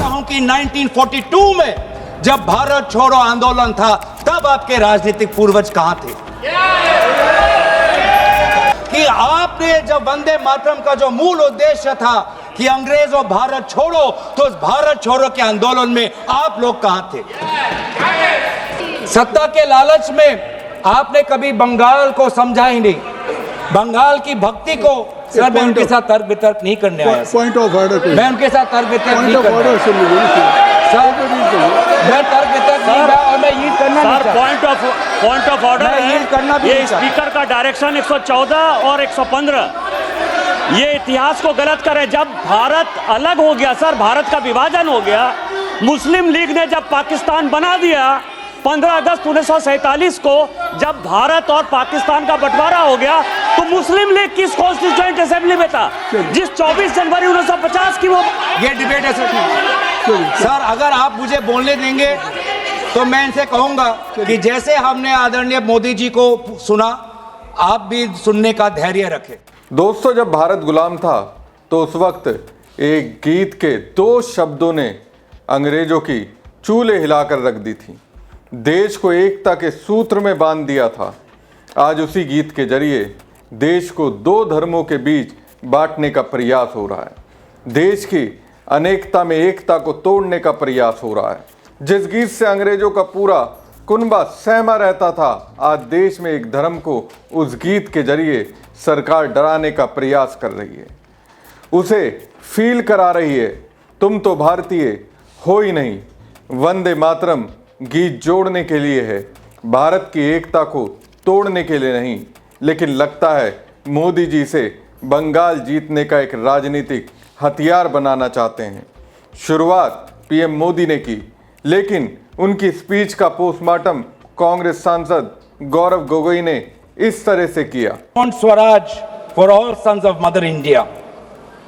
हूं कि 1942 में जब भारत छोड़ो आंदोलन था तब आपके राजनीतिक पूर्वज कहां थे? कि आपने जब वंदे मातरम का जो मूल उद्देश्य था कि अंग्रेजों भारत छोड़ो, तो उस भारत छोड़ो के आंदोलन में आप लोग कहां थे? सत्ता के लालच में आपने कभी बंगाल को समझा ही नहीं, बंगाल की भक्ति को। सर मैं उनके साथ तर्क वितर्क नहीं करने आया। पॉइंट ऑफ ऑर्डर, मैं उनके साथ तर्क वितर्क नहीं करने आया। सर मैं तर्क वितर्क नहीं किया और मैं यील्ड करना नहीं चाहता। पॉइंट ऑफ ऑर्डर मैं यील्ड करना भी ये नहीं चाहता। स्पीकर का डायरेक्शन 114 और 115 ये इतिहास को गलत करे। जब भारत अलग हो गया सर, भारत का विभाजन हो गया, मुस्लिम लीग ने जब पाकिस्तान बना दिया 15 अगस्त 1947 को, जब भारत और पाकिस्तान का बंटवारा हो गया, तो मुस्लिम लीग किस कॉन्स्टिट्यूएंट असेंबली में था जिस 24 जनवरी 1950 की वो ये डिबेट है सर। अगर आप मुझे बोलने देंगे तो मैं इनसे कहूंगा कि जैसे हमने आदरणीय मोदी जी को सुना, आप भी सुनने का धैर्य रखें। दोस्तों, जब भारत गुलाम था तो उस वक्त एक गीत के 2 शब्दों ने अंग्रेजों की चूल्हे हिलाकर रख दी थी, देश को एकता के सूत्र में बांध दिया था। आज उसी गीत के जरिए देश को 2 धर्मों के बीच बांटने का प्रयास हो रहा है। देश की अनेकता में एकता को तोड़ने का प्रयास हो रहा है। जिस गीत से अंग्रेजों का पूरा कुनबा सहमा रहता था, आज देश में एक धर्म को उस गीत के जरिए सरकार डराने का प्रयास कर रही है, उसे फील करा रही है। तुम तो भारतीय हो ही नहीं। वंदे मातरम गीत जोड़ने के लिए है, भारत की एकता को तोड़ने के लिए नहीं। लेकिन लगता है मोदी जी से बंगाल जीतने का एक राजनीतिक हथियार बनाना चाहते हैं। शुरुआत पीएम मोदी ने की, लेकिन उनकी स्पीच का पोस्टमार्टम कांग्रेस सांसद गौरव गोगोई ने इस तरह से किया। Want Swaraj for all sons of Mother India.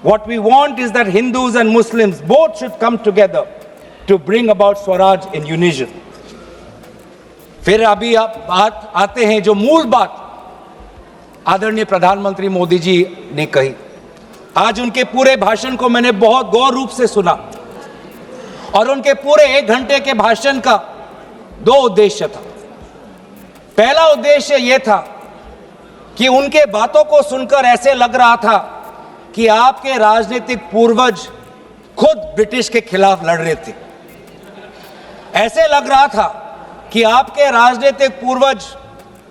What we want is that Hindus and Muslims both should come together to bring about Swaraj in unison. फिर अभी आप बात आते हैं जो मूल बात आदरणीय प्रधानमंत्री मोदी जी ने कही। आज उनके पूरे भाषण को मैंने बहुत गौर रूप से सुना और उनके पूरे 1 घंटे के भाषण का 2 उद्देश्य था। पहला उद्देश्य यह था कि उनके बातों को सुनकर ऐसे लग रहा था कि आपके राजनीतिक पूर्वज खुद ब्रिटिश के खिलाफ लड़ रहे थे। ऐसे लग रहा था कि आपके राजनीतिक पूर्वज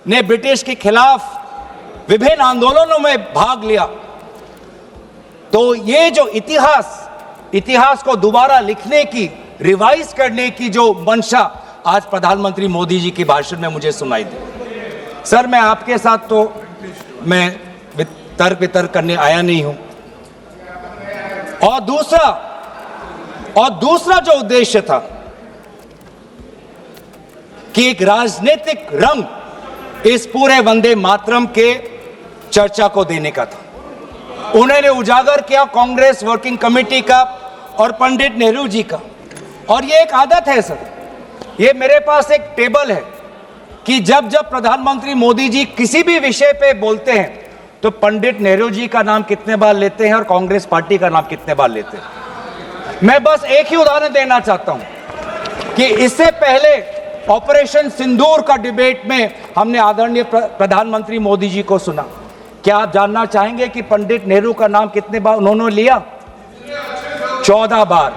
ने ब्रिटिश के खिलाफ विभिन्न आंदोलनों में भाग लिया। तो ये जो इतिहास को दोबारा लिखने की, रिवाइज करने की जो मंशा आज प्रधानमंत्री मोदी जी की भाषण में मुझे सुनाई दी। सर मैं आपके साथ तो मैं तर्क वितर्क करने आया नहीं हूं। और दूसरा जो उद्देश्य था कि एक राजनीतिक रंग इस पूरे वंदे मातरम के चर्चा को देने का था। उन्होंने उजागर किया कांग्रेस वर्किंग कमेटी का और पंडित नेहरू जी का। और ये एक आदत है सर, ये मेरे पास एक टेबल है कि जब प्रधानमंत्री मोदी जी किसी भी विषय पे बोलते हैं तो पंडित नेहरू जी का नाम कितने बार लेते हैं और कांग्रेस पार्टी का नाम कितने बार लेते हैं। मैं बस एक ही उदाहरण देना चाहता हूं कि इससे पहले ऑपरेशन सिंदूर का डिबेट में हमने आदरणीय प्रधानमंत्री मोदी जी को सुना। क्या आप जानना चाहेंगे कि पंडित नेहरू का नाम कितने बार उन्होंने लिया? 14 बार।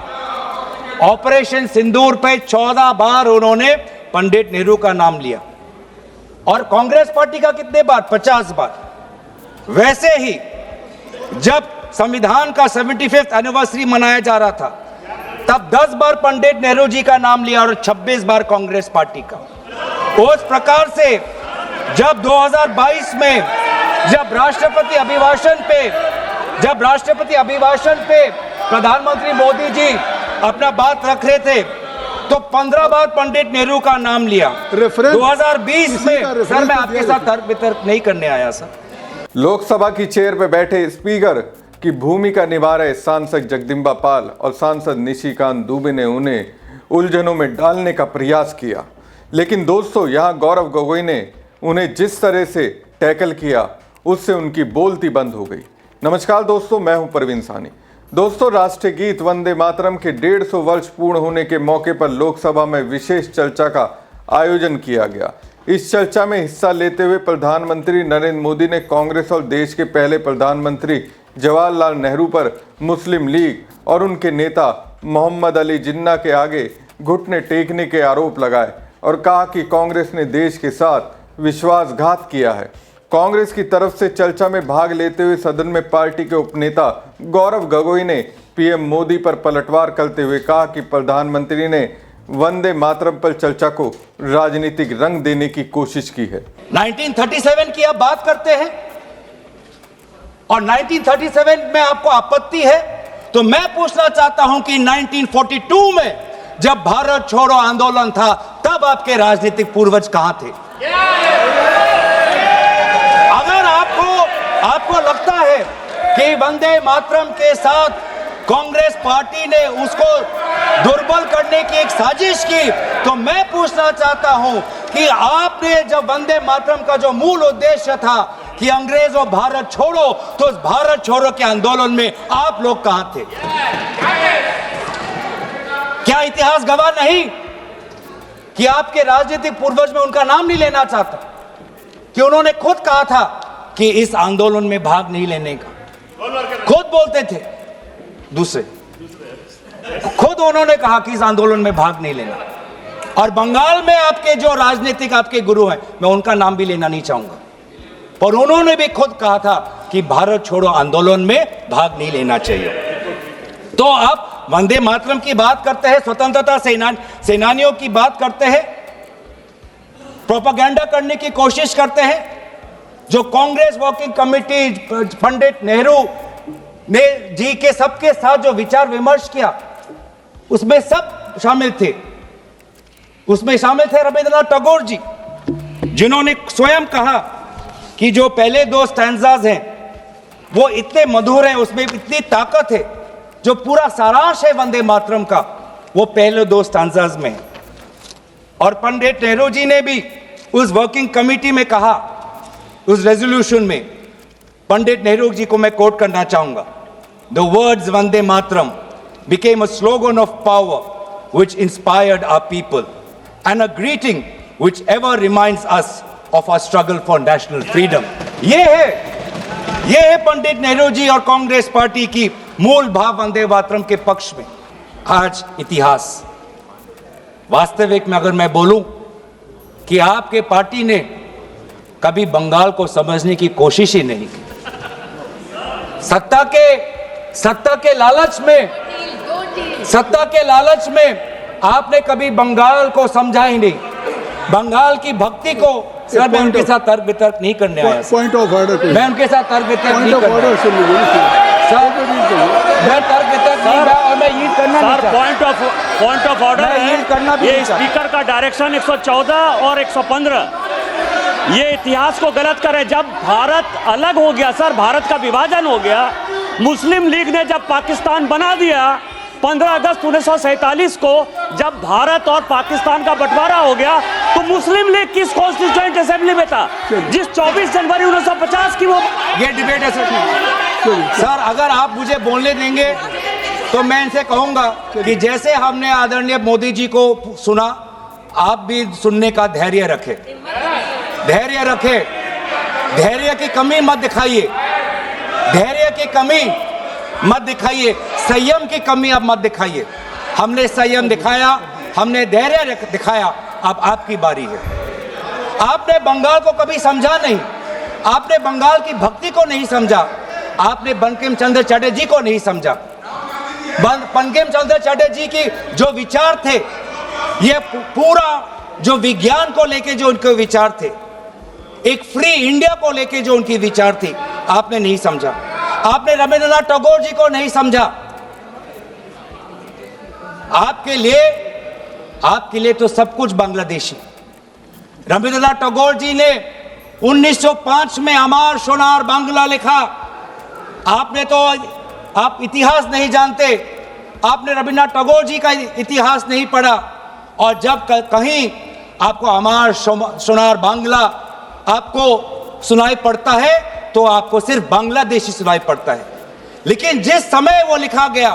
ऑपरेशन सिंदूर पे 14 बार उन्होंने पंडित नेहरू का नाम लिया। और कांग्रेस पार्टी का कितने बार? 50 बार। वैसे ही जब संविधान का 75th एनिवर्सरी मनाया जा रहा था तब 10 बार पंडित नेहरू जी का नाम लिया और 26 बार कांग्रेस पार्टी का। उस प्रकार से जब 2022 में जब राष्ट्रपति अभिभाषण पे प्रधानमंत्री मोदी जी अपना बात रख रहे थे तो 15 बार पंडित नेहरू का नाम लिया। 2020 में सर मैं आपके साथ तर्क वितर्क नहीं करने आया सर। लोकसभा की चेयर पर बैठे स्पीकर की भूमिका निभा रहे सांसद जगदम्बा पाल और सांसद निशिकांत दुबे ने उन्हें उलझनों में डालने का प्रयास किया। लेकिन दोस्तों, यहाँ गौरव गोगोई ने उन्हें जिस तरह से टैकल किया उससे उनकी बोलती बंद हो गई। नमस्कार दोस्तों, मैं हूं परवीन सानी। दोस्तों, राष्ट्रीय गीत वंदे मातरम के 150 वर्ष पूर्ण होने के मौके पर लोकसभा में विशेष चर्चा का आयोजन किया गया। इस चर्चा में हिस्सा लेते हुए प्रधानमंत्री नरेंद्र मोदी ने कांग्रेस और देश के पहले प्रधानमंत्री जवाहरलाल नेहरू पर मुस्लिम लीग और उनके नेता मोहम्मद अली जिन्ना के आगे घुटने टेकने के आरोप लगाए और कहा कि कांग्रेस ने देश के साथ विश्वासघात किया है। कांग्रेस की तरफ से चर्चा में भाग लेते हुए सदन में पार्टी के उपनेता गौरव गोगोई ने पीएम मोदी पर पलटवार करते हुए कहा कि प्रधानमंत्री ने वंदे मातरम पर चर्चा को राजनीतिक रंग देने की कोशिश की है। 1937 की आप बात करते हैं और 1937 में आपको आपत्ति है, तो मैं पूछना चाहता हूं कि 1942 में जब भारत छोड़ो आंदोलन था तब आपके राजनीतिक पूर्वज कहां थे? अगर आपको लगता है कि वंदे मातरम के साथ कांग्रेस पार्टी ने उसको दुर्बल करने की एक साजिश की, तो मैं पूछना चाहता हूं कि आपने जब वंदे मातरम का जो मूल उद्देश्य था कि अंग्रेजों भारत छोड़ो, तो उस भारत छोड़ो के आंदोलन में आप लोग कहां थे? क्या इतिहास गवाह नहीं कि आपके राजनीतिक पूर्वज में उनका नाम नहीं लेना चाहता, कि उन्होंने खुद कहा था कि इस आंदोलन में भाग नहीं लेने का, खुद बोलते थे दूसरे, खुद उन्होंने कहा कि इस आंदोलन में भाग नहीं लेना। और बंगाल में आपके जो राजनीतिक आपके गुरु हैं, मैं उनका नाम भी लेना नहीं चाहूंगा, पर उन्होंने भी खुद कहा था कि भारत छोड़ो आंदोलन में भाग नहीं लेना चाहिए। तो आप वंदे मातरम की बात करते हैं, स्वतंत्रता सेनानियों की बात करते हैं, प्रोपेगेंडा करने की कोशिश करते हैं। जो कांग्रेस वर्किंग कमेटी पंडित नेहरू ने जी के सबके साथ जो विचार विमर्श किया, उसमें सब शामिल थे। उसमें शामिल थे रविंद्रनाथ टैगोर जी, जिन्होंने स्वयं कहा कि जो पहले दो स्टैंजाज हैं वो इतने मधुर हैं, उसमें इतनी ताकत है, जो पूरा सारांश है वंदे मातरम का वो पहले दो स्टैंजाज में है। और पंडित नेहरू जी ने भी उस वर्किंग कमेटी में कहा, उस रेजोल्यूशन में पंडित नेहरू जी को मैं कोट करना चाहूंगा, the words Vande Mataram became a slogan of power which inspired our people and a greeting which ever reminds us of our struggle for national freedom। ये है पंडित नेहरू जी और कांग्रेस पार्टी की मूल भाव वंदे मातरम के पक्ष में। आज इतिहास, वास्तविक में अगर मैं बोलूं कि आपके पार्टी ने कभी बंगाल को समझने की कोशिश ही नहीं की। सत्ता के लालच में आपने कभी बंगाल को समझा ही नहीं। बंगाल की भक्ति को सर, मैं उनके साथ तर्क वितर्क नहीं करने आया। पॉइंट ऑफ ऑर्डर, मैं उनके साथ तर्क वितर्क नहीं करने आया। सर, मैं तर्क वितर्क नहीं और मैं यील्ड करना नहीं चाहता। पॉइंट ऑफ ऑर्डर मैं यील्ड करना भी ये नहीं चाहता। स्पीकर का डायरेक्शन 114 और 115 ये इतिहास को गलत कर है। जब भारत अलग हो गया सर, भारत का विभाजन हो गया, मुस्लिम लीग ने जब पाकिस्तान बना दिया 15 अगस्त 1947 को, जब भारत और पाकिस्तान का बंटवारा हो गया, तो मुस्लिम लीग किस कॉन्स्टिट्यूएंट असेंबली में था जिस 24 जनवरी 1950 की वो ये डिबेट है सर। अगर आप मुझे बोलने देंगे तो मैं इनसे कहूंगा कि जैसे हमने आदरणीय मोदी जी को सुना, आप भी सुनने का धैर्य रखें। धैर्य की कमी मत दिखाइए, संयम की कमी अब मत दिखाइए। हमने संयम दिखाया, हमने धैर्य दिखाया, अब आपकी बारी है। आपने बंगाल को कभी समझा नहीं, आपने बंगाल की भक्ति को नहीं समझा, आपने बंकिम चंद्र चटर्जी को नहीं समझा। बंकिम चंद्र चटर्जी की जो विचार थे, ये पूरा जो विज्ञान को लेके जो उनके विचार थे, एक फ्री इंडिया को लेके जो उनकी विचार थी, आपने नहीं समझा। आपने रविंद्रनाथ टैगोर जी को नहीं समझा। आपके लिए तो सब कुछ बांग्लादेशी। रविंद्रनाथ टैगोर जी ने 1905 में अमार सोनार बांग्ला लिखा। आप इतिहास नहीं जानते, आपने रविंद्रनाथ टैगोर जी का इतिहास नहीं पढ़ा, और जब कहीं आपको अमार सोनार बांग्ला आपको सुनाई पड़ता है तो आपको सिर्फ बांग्लादेशी सुनाई पड़ता है। लेकिन जिस समय वो लिखा गया,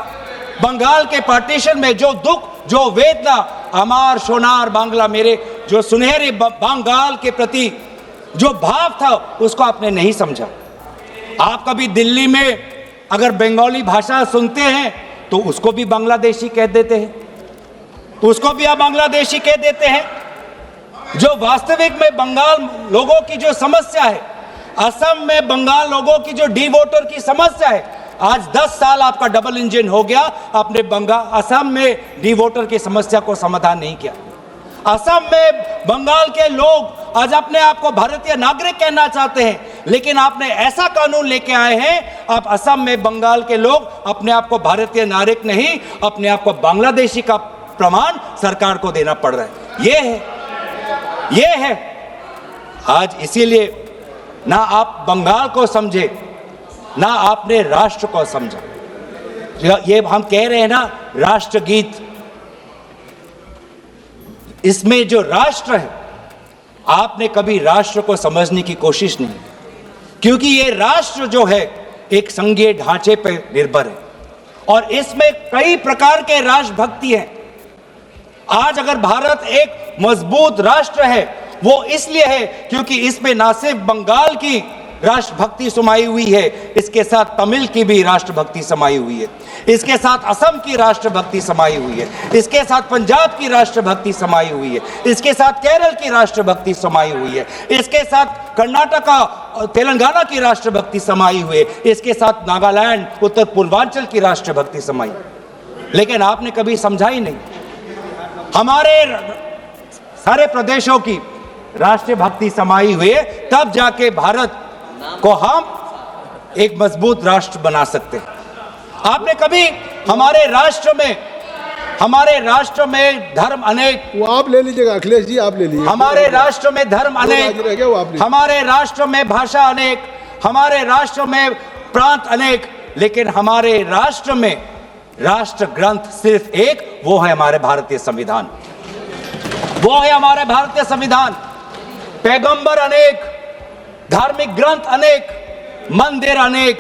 बंगाल के पार्टीशन में जो दुख, जो वेदना, अमार सोनार बांग्ला, मेरे जो सुनहरे बंगाल के प्रति जो भाव था, उसको आपने नहीं समझा। आप कभी दिल्ली में अगर बंगाली भाषा सुनते हैं तो उसको भी बांग्लादेशी कह देते हैं, उसको भी आप बांग्लादेशी कह देते हैं। जो वास्तविक में बंगाल लोगों की जो समस्या है, असम में बंगाल लोगों की जो डी वोटर की समस्या है, आज 10 साल आपका डबल इंजन हो गया, आपने असम में डी वोटर की समस्या को समाधान नहीं किया। असम में बंगाल के लोग आज अपने आप को भारतीय नागरिक कहना चाहते हैं, लेकिन आपने ऐसा कानून लेके आए हैं, आप असम में बंगाल के लोग अपने आप को भारतीय नागरिक नहीं, अपने आप को बांग्लादेशी का प्रमाण सरकार को देना पड़ रहा है। ये है आज। इसीलिए ना आप बंगाल को समझे, ना आपने राष्ट्र को समझा। ये हम कह रहे हैं ना, राष्ट्रगीत, इसमें जो राष्ट्र है, आपने कभी राष्ट्र को समझने की कोशिश नहीं, क्योंकि ये राष्ट्र जो है एक संघीय ढांचे पर निर्भर है और इसमें कई प्रकार के राष्ट्रभक्ति हैं। आज अगर भारत एक मजबूत राष्ट्र है, वो इसलिए है क्योंकि इसमें ना सिर्फ बंगाल की राष्ट्रभक्ति समाई हुई है, इसके साथ तमिल की भी राष्ट्रभक्ति समाई हुई है, इसके साथ असम की राष्ट्रभक्ति समाई हुई है, इसके साथ पंजाब की राष्ट्रभक्ति समाई हुई है, इसके साथ केरल की राष्ट्रभक्ति समाई हुई है, इसके साथ कर्नाटका तेलंगाना की राष्ट्रभक्ति समाई हुई है, इसके साथ नागालैंड उत्तर पूर्वांचल की राष्ट्रभक्ति समाई। लेकिन आपने कभी समझा ही नहीं। हमारे सारे प्रदेशों की राष्ट्रीय भक्ति समाई हुई है, तब जाके भारत को हम एक मजबूत राष्ट्र बना सकते हैं। आपने कभी हमारे राष्ट्र में धर्म अनेक, वो आप ले लीजिएगा अखिलेश जी, आप ले लीजिए। हमारे राष्ट्र में धर्म अनेक, हमारे राष्ट्र में भाषा अनेक, हमारे राष्ट्र में प्रांत अनेक, लेकिन हमारे राष्ट्र में राष्ट्र ग्रंथ सिर्फ एक, वो है हमारे भारतीय संविधान। वो है हमारे भारतीय संविधान। पैगंबर अनेक, धार्मिक ग्रंथ अनेक, मंदिर अनेक,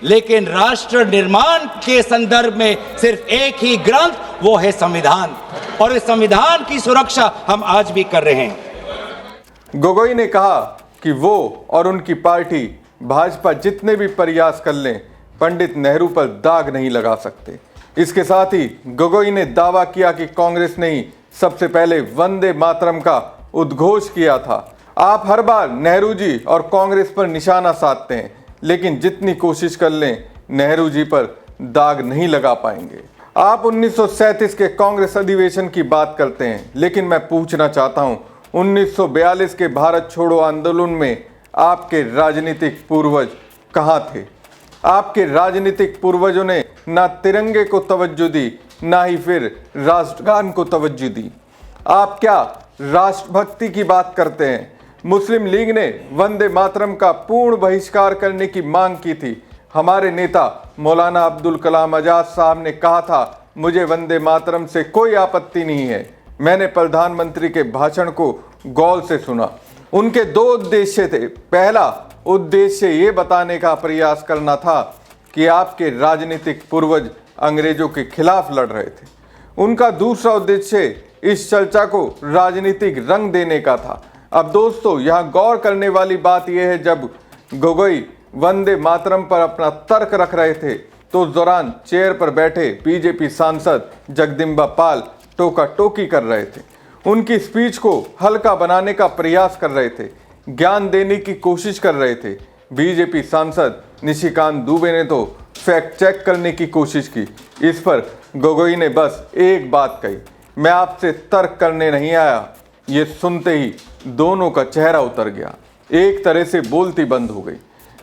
लेकिन राष्ट्र निर्माण के संदर्भ में सिर्फ एक ही ग्रंथ, वो है संविधान। और इस संविधान की सुरक्षा हम आज भी कर रहे हैं। गोगोई ने कहा कि वो और उनकी पार्टी भाजपा जितने भी प्रयास कर लें, पंडित नेहरू पर दाग नहीं लगा सकते। इसके साथ ही गोगोई ने दावा किया कि कांग्रेस ने ही सबसे पहले वंदे मातरम का उद्घोष किया था। आप हर बार नेहरू जी और कांग्रेस पर निशाना साधते हैं, लेकिन जितनी कोशिश कर लें नेहरू जी पर दाग नहीं लगा पाएंगे। आप 1937 के कांग्रेस अधिवेशन की बात करते हैं, लेकिन मैं पूछना चाहता हूं 1942 के भारत छोड़ो आंदोलन में आपके राजनीतिक पूर्वज कहां थे? आपके राजनीतिक पूर्वजों ने ना तिरंगे को तवज्जो दी, ना ही फिर राष्ट्रगान को तवज्जो दी। आप क्या राष्ट्रभक्ति की बात करते हैं? मुस्लिम लीग ने वंदे मातरम का पूर्ण बहिष्कार करने की मांग की थी। हमारे नेता मौलाना अब्दुल कलाम आजाद साहब ने कहा था, मुझे वंदे मातरम से कोई आपत्ति नहीं है। मैंने प्रधानमंत्री के भाषण को गौर से सुना। उनके 2 उद्देश्य थे। पहला उद्देश्य ये बताने का प्रयास करना था कि आपके राजनीतिक पूर्वज अंग्रेजों के खिलाफ लड़ रहे थे। उनका दूसरा उद्देश्य इस चर्चा को राजनीतिक रंग देने का था। अब दोस्तों, यहाँ गौर करने वाली बात यह है, जब गोगोई वंदे मातरम पर अपना तर्क रख रहे थे तो उस दौरान चेयर पर बैठे बीजेपी सांसद जगदम्बिका पाल टोका टोकी कर रहे थे। उनकी स्पीच को हल्का बनाने का प्रयास कर रहे थे, ज्ञान देने की कोशिश कर रहे थे। बीजेपी सांसद निशिकांत दुबे ने तो फैक्ट चेक करने की कोशिश की। इस पर गोगोई ने बस एक बात कही, मैं आपसे तर्क करने नहीं आया। ये सुनते ही दोनों का चेहरा उतर गया, एक तरह से बोलती बंद हो गई।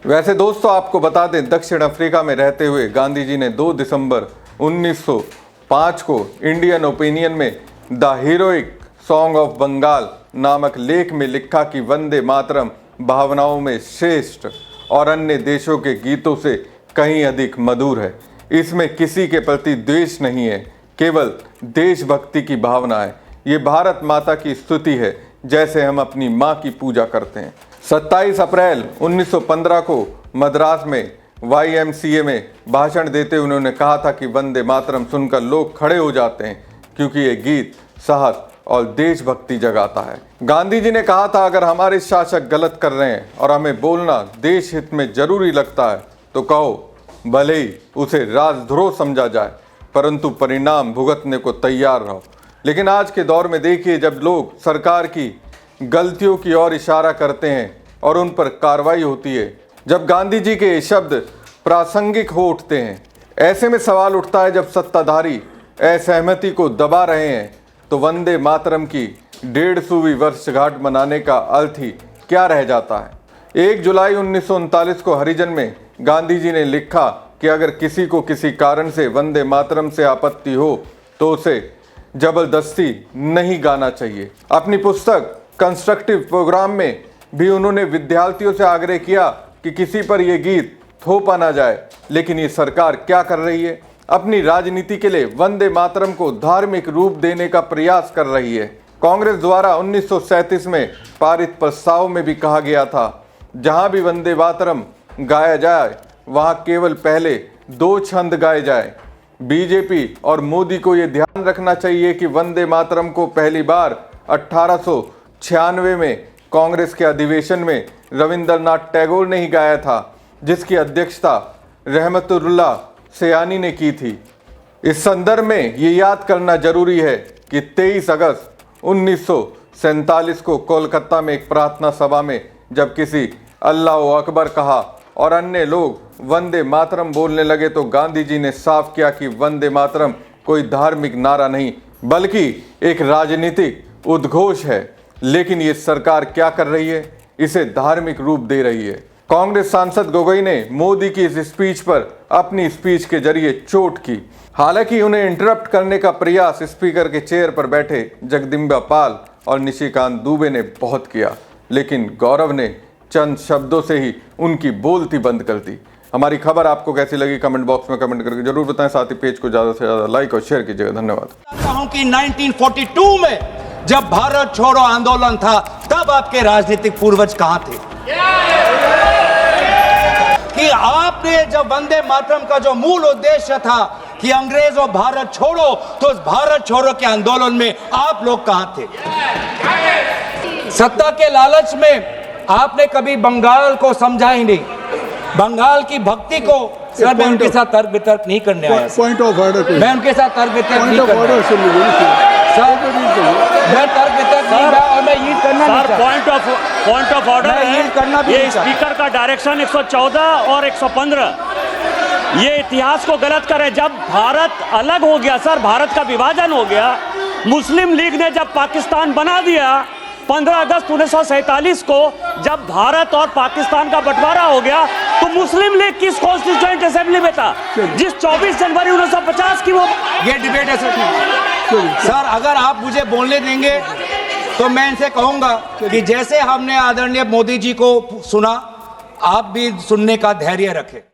वैसे दोस्तों, आपको बता दें, दक्षिण अफ्रीका में रहते हुए गांधी जी ने 2 दिसंबर 1905 को इंडियन ओपिनियन में the heroic song of Bengal नामक लेख में लिखा कि वंदे मातरम भावनाओं में श्रेष्ठ और अन्य देशों के गीतों से कहीं अधिक मधुर है। इसमें किसी के प्रति द्वेष नहीं है, केवल देशभक्ति की भावना है। ये भारत माता की स्तुति है, जैसे हम अपनी माँ की पूजा करते हैं। 27 अप्रैल 1915 को मद्रास में YMCA में भाषण देते हुए उन्होंने कहा था कि वंदे मातरम सुनकर लोग खड़े हो जाते हैं क्योंकि ये गीत साहस और देशभक्ति जगाता है। गांधी जी ने कहा था, अगर हमारे शासक गलत कर रहे हैं और हमें बोलना देश हित में जरूरी लगता है तो कहो, भले ही उसे राजद्रोह समझा जाए, परंतु परिणाम भुगतने को तैयार रहो। लेकिन आज के दौर में देखिए, जब लोग सरकार की गलतियों की ओर इशारा करते हैं और उन पर कार्रवाई होती है, जब गांधी जी के शब्द प्रासंगिक हो उठते हैं, ऐसे में सवाल उठता है, जब सत्ताधारी असहमति को दबा रहे हैं तो वंदे मातरम की 150वीं वर्षगांठ मनाने का अर्थ ही क्या रह जाता है। 1 जुलाई 1939 को हरिजन में गांधी जी ने लिखा कि अगर किसी को किसी कारण से वंदे मातरम से आपत्ति हो तो उसे जबरदस्ती नहीं गाना चाहिए। अपनी पुस्तक कंस्ट्रक्टिव प्रोग्राम में भी उन्होंने विद्यार्थियों से आग्रह किया कि किसी पर यह गीत थोपा ना जाए। लेकिन ये सरकार क्या कर रही है? अपनी राजनीति के लिए वंदे मातरम को धार्मिक रूप देने का प्रयास कर रही है। कांग्रेस द्वारा 1937 में पारित प्रस्ताव में भी कहा गया था, जहां भी वंदे मातरम गाया जाए वहां केवल पहले 2 छंद गाए जाए। बीजेपी और मोदी को यह ध्यान रखना चाहिए कि वंदे मातरम को पहली बार 1896 में कांग्रेस के अधिवेशन में रविंद्रनाथ टैगोर ने ही गाया था, जिसकी अध्यक्षता रहमतुल्लाह सयानी ने की थी। इस संदर्भ में ये याद करना जरूरी है कि 23 अगस्त 1947 को कोलकाता में एक प्रार्थना सभा में जब किसी अल्लाह अकबर कहा और अन्य लोग वंदे मातरम बोलने लगे तो गांधी जी ने साफ किया कि वंदे मातरम कोई धार्मिक नारा नहीं बल्कि एक राजनीतिक उद्घोष है। लेकिन ये सरकार क्या कर रही है? इसे धार्मिक रूप दे रही है। कांग्रेस सांसद गोगोई ने मोदी की इस स्पीच पर अपनी स्पीच के जरिए चोट की। हालांकि उन्हें इंटरप्ट करने का प्रयास स्पीकर के चेयर पर बैठे जगदम्बिका पाल और निशिकांत दुबे ने बहुत किया, लेकिन गौरव ने चंद शब्दों से ही उनकी बोलती बंद कर दी। हमारी खबर आपको कैसी लगी कमेंट बॉक्स में कमेंट करके जरूर बताएं। साथ ही पेज को ज्यादा से ज्यादा लाइक और शेयर कीजिएगा। धन्यवाद। चाहता हूं कि 1942 में जब भारत छोड़ो आंदोलन था तब आपके राजनीतिक पूर्वज कहां थे? कि आपने जब वंदे मातरम का जो मूल उद्देश्य था कि अंग्रेजों भारत छोड़ो, तो उस भारत छोड़ो के आंदोलन में आप लोग कहां थे? सत्ता के लालच में आपने कभी बंगाल को समझा ही नहीं। बंगाल की भक्ति को सर मैं उनके साथ तर्क वितर्क नहीं करने आया। पॉइंट ऑफ ऑर्डर, मैं उनके साथ तर्क वितर्क नहीं पॉइंट ऑफ ऑर्डर सुन लीजिए सर, मैं तर्क वितर्क नहीं किया और मैं यील्ड करना नहीं सर, पॉइंट ऑफ ऑर्डर मैं यील्ड करना भी है। नहीं ये चाहता। स्पीकर का डायरेक्शन 114 और 115 ये इतिहास को गलत करे। जब भारत अलग हो गया सर, भारत का विभाजन हो गया, मुस्लिम लीग ने जब पाकिस्तान बना दिया 15 अगस्त 1947 को, जब भारत और पाकिस्तान का बंटवारा हो गया तो मुस्लिम लीग किस कॉन्स्टिट्यूएंट असेंबली में था जिस 24 जनवरी 1950 की वो ये डिबेट है सर। अगर आप मुझे बोलने देंगे तो मैं इनसे कहूंगा कि जैसे हमने आदरणीय मोदी जी को सुना, आप भी सुनने का धैर्य रखें।